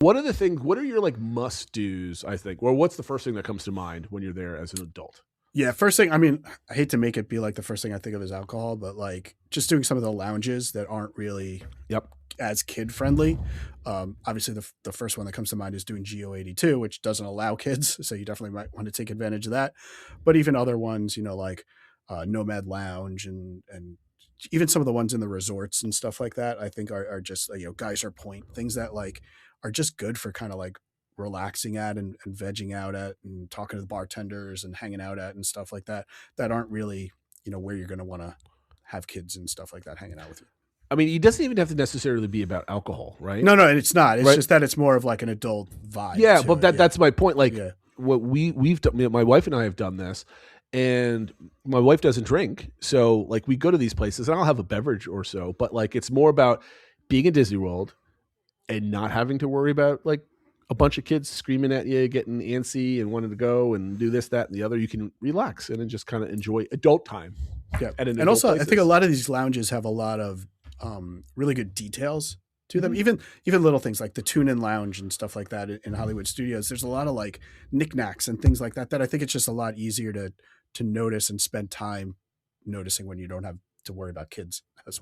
What are your like must do's, I think? Or what's the first thing that comes to mind when you're there as an adult? Yeah, first thing, I mean, I hate to make it be like the first thing I think of is alcohol, but like just doing some of the lounges that aren't really Yep. as kid friendly. Obviously, the first one that comes to mind is doing GO82, which doesn't allow kids, so you definitely might want to take advantage of that. But even other ones, like Nomad Lounge and even some of the ones in the resorts and stuff like that, I think are just Geyser Point, things that like are just good for kind of like relaxing at and vegging out at and talking to the bartenders and hanging out at and stuff like that that aren't really where you're going to want to have kids and stuff like that hanging out with you. I mean, it doesn't even have to necessarily be about alcohol, right? No, and it's not. It's Right? just that it's more of like an adult vibe Yeah, to but it. Yeah. that's my point. Like Yeah. what we've done, my wife and I have done this, and my wife doesn't drink, so like we go to these places, and I'll have a beverage or so, but like it's more about being in Disney World and not having to worry about like a bunch of kids screaming at you, getting antsy and wanting to go and do this, that, and the other. You can relax and then just kind of enjoy adult time Yeah. at an And adult also, I think a places. lot of these lounges have a lot of really good details to them. Mhm. Even little things like the tune-in lounge and stuff like that in Hollywood studios. There's a lot of like knickknacks and things like that I think it's just a lot easier to notice and spend time noticing when you don't have to worry about kids as